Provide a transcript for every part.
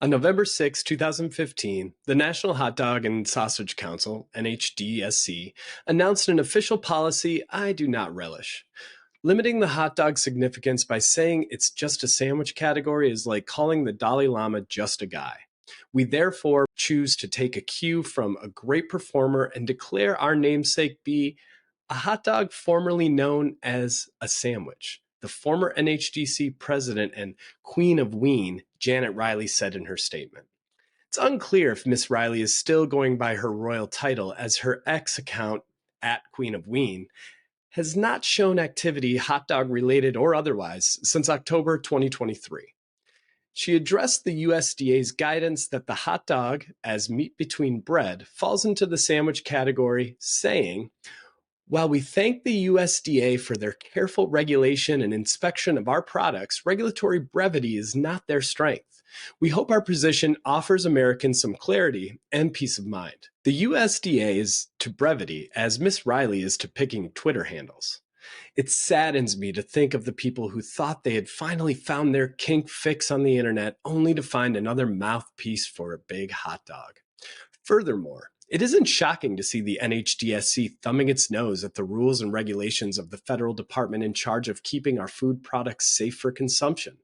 On November 6, 2015, the National Hot Dog and Sausage Council, NHDSC, announced an official policy I do not relish. Limiting the hot dog significance by saying it's just a sandwich category is like calling the Dalai Lama just a guy. We therefore choose to take a cue from a great performer and declare our namesake be a hot dog formerly known as a sandwich. The former NHDC president and Queen of Ween, Janet Riley, said in her statement. It's unclear if Miss Riley is still going by her royal title, as her X account, @QueenofWeen, has not shown activity, hot dog related or otherwise, since October 2023. She addressed the USDA's guidance that the hot dog, as meat between bread, falls into the sandwich category, saying, "While we thank the USDA for their careful regulation and inspection of our products, regulatory brevity is not their strength. We hope our position offers Americans some clarity and peace of mind." The USDA is to brevity as Miss Riley is to picking Twitter handles. It saddens me to think of the people who thought they had finally found their kink fix on the internet, only to find another mouthpiece for a big hot dog. Furthermore, it isn't shocking to see the NHDSC thumbing its nose at the rules and regulations of the federal department in charge of keeping our food products safe for consumption.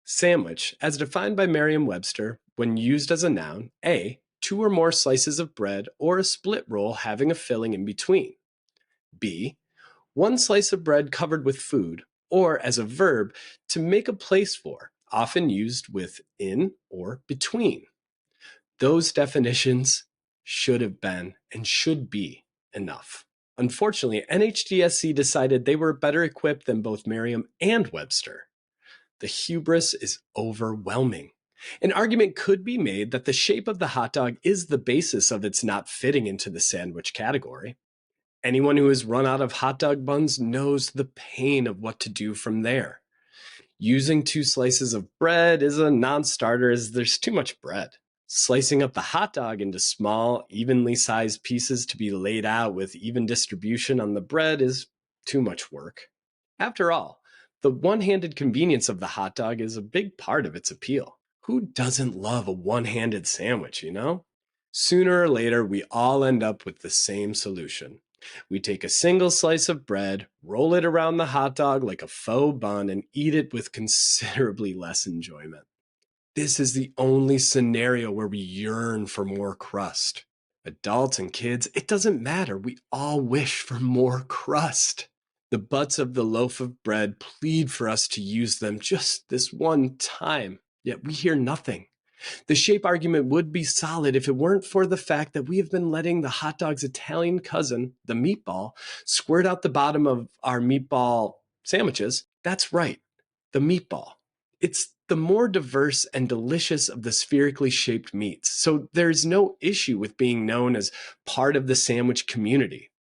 Sandwich, as defined by Merriam-Webster, when used as a noun, A, two or more slices of bread or a split roll having a filling in between. B, one slice of bread covered with food, or as a verb, to make a place for, often used with in or between. Those definitions should have been and should be enough. Unfortunately, NHDSC decided they were better equipped than both Merriam and Webster. The hubris is overwhelming. An argument could be made that the shape of the hot dog is the basis of its not fitting into the sandwich category. Anyone who has run out of hot dog buns knows the pain of what to do from there. Using two slices of bread is a non-starter as there's too much bread. Slicing up the hot dog into small, evenly sized pieces to be laid out with even distribution on the bread is too much work. After all, the one-handed convenience of the hot dog is a big part of its appeal. Who doesn't love a one-handed sandwich, you know? Sooner or later, we all end up with the same solution. We take a single slice of bread, roll it around the hot dog like a faux bun, and eat it with considerably less enjoyment. This is the only scenario where we yearn for more crust. Adults and kids, it doesn't matter. We all wish for more crust. The butts of the loaf of bread plead for us to use them just this one time, yet we hear nothing. The shape argument would be solid if it weren't for the fact that we have been letting the hot dog's Italian cousin, the meatball, squirt out the bottom of our meatball sandwiches. That's right, the meatball. It's the more diverse and delicious of the spherically shaped meats, so there's no issue with being known as part of the sandwich community.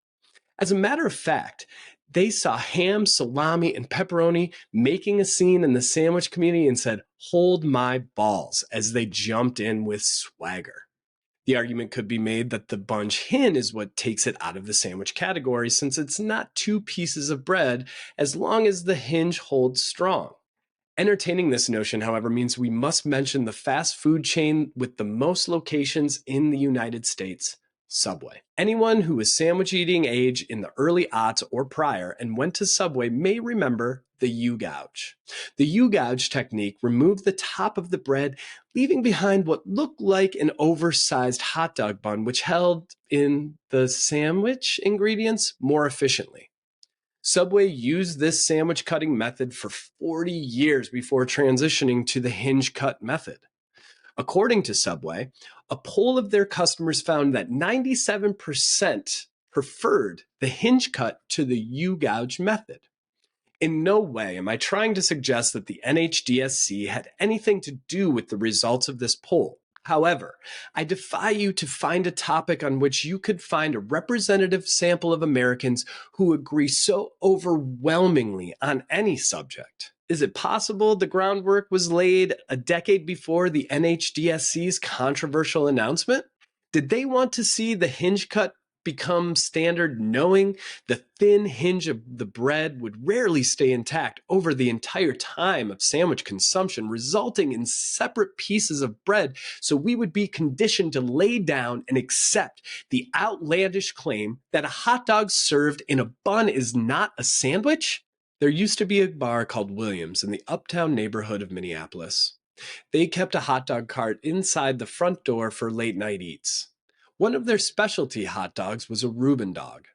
As a matter of fact, they saw ham, salami, and pepperoni making a scene in the sandwich community and said, "Hold my balls," as they jumped in with swagger. The argument could be made that the bunch hin is what takes it out of the sandwich category, since it's not two pieces of bread as long as the hinge holds strong. Entertaining this notion, however, means we must mention the fast food chain with the most locations in the United States, Subway. Anyone who was sandwich eating age in the early aughts or prior and went to Subway may remember the U-gouge. The U-gouge technique removed the top of the bread, leaving behind what looked like an oversized hot dog bun, which held in the sandwich ingredients more efficiently. Subway used this sandwich cutting method for 40 years before transitioning to the hinge cut method. According to Subway, a poll of their customers found that 97% preferred the hinge cut to the U-gouge method. In no way am I trying to suggest that the NHDSC had anything to do with the results of this poll. However, I defy you to find a topic on which you could find a representative sample of Americans who agree so overwhelmingly on any subject. Is it possible the groundwork was laid a decade before the NHDSC's controversial announcement? Did they want to see the hinge cut become standard, knowing the thin hinge of the bread would rarely stay intact over the entire time of sandwich consumption, resulting in separate pieces of bread. So we would be conditioned to lay down and accept the outlandish claim that a hot dog served in a bun is not a sandwich. There used to be a bar called Williams in the uptown neighborhood of Minneapolis. They kept a hot dog cart inside the front door for late night eats. One of their specialty hot dogs was a Reuben dog.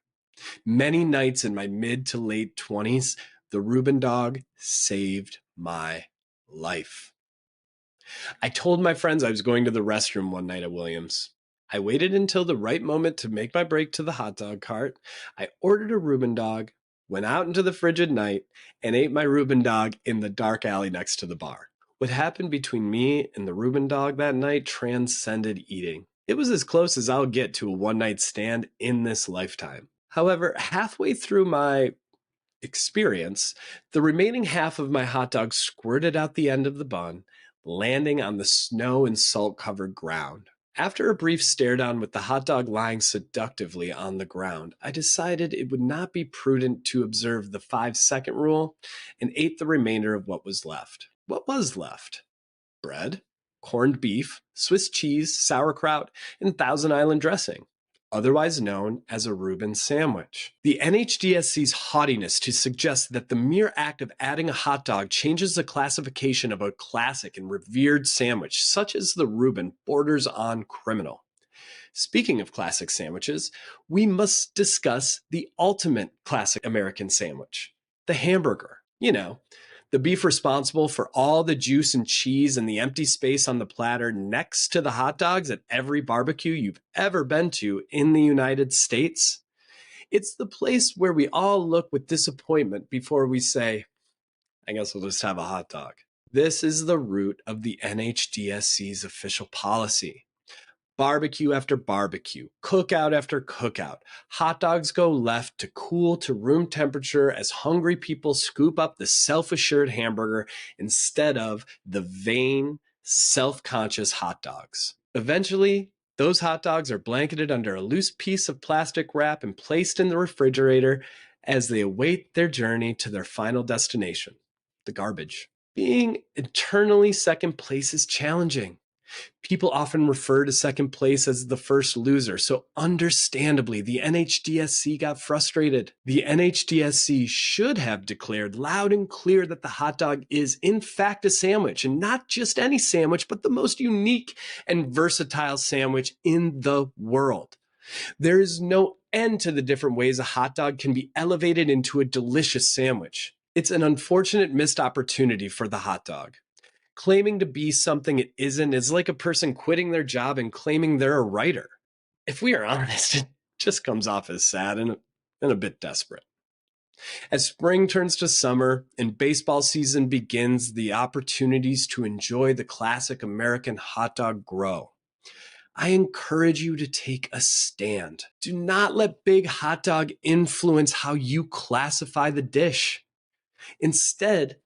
Many nights in my mid to late 20s, the Reuben dog saved my life. I told my friends I was going to the restroom one night at Williams. I waited until the right moment to make my break to the hot dog cart. I ordered a Reuben dog, went out into the frigid night, and ate my Reuben dog in the dark alley next to the bar. What happened between me and the Reuben dog that night transcended eating. It was as close as I'll get to a one-night stand in this lifetime. However, halfway through my experience, the remaining half of my hot dog squirted out the end of the bun, landing on the snow and salt-covered ground. After a brief stare down with the hot dog lying seductively on the ground, I decided it would not be prudent to observe the 5-second rule and ate the remainder of what was left. What was left? Bread, corned beef, Swiss cheese, sauerkraut, and Thousand Island dressing, otherwise known as a Reuben sandwich. The NHDSC's haughtiness to suggest that the mere act of adding a hot dog changes the classification of a classic and revered sandwich, such as the Reuben, borders on criminal. Speaking of classic sandwiches, we must discuss the ultimate classic American sandwich, the hamburger. You know, the beef responsible for all the juice and cheese and the empty space on the platter next to the hot dogs at every barbecue you've ever been to in the United States. It's the place where we all look with disappointment before we say, I guess we'll just have a hot dog. This is the root of the NHDSC's official policy. Barbecue after barbecue, cookout after cookout, hot dogs go left to cool to room temperature as hungry people scoop up the self-assured hamburger instead of the vain, self-conscious hot dogs. Eventually, those hot dogs are blanketed under a loose piece of plastic wrap and placed in the refrigerator as they await their journey to their final destination, the garbage. Being eternally second place is challenging. People often refer to second place as the first loser, so understandably, the NHDSC got frustrated. The NHDSC should have declared loud and clear that the hot dog is in fact a sandwich, and not just any sandwich, but the most unique and versatile sandwich in the world. There is no end to the different ways a hot dog can be elevated into a delicious sandwich. It's an unfortunate missed opportunity for the hot dog. Claiming to be something it isn't is like a person quitting their job and claiming they're a writer. If we are honest, it just comes off as sad and a bit desperate. As spring turns to summer and baseball season begins, the opportunities to enjoy the classic American hot dog grow. I encourage you to take a stand. Do not let big hot dog influence how you classify the dish. Instead,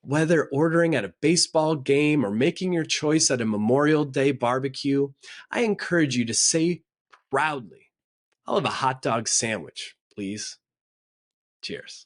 whether ordering at a baseball game or making your choice at a Memorial Day barbecue, I encourage you to say proudly, I'll have a hot dog sandwich, please. Cheers.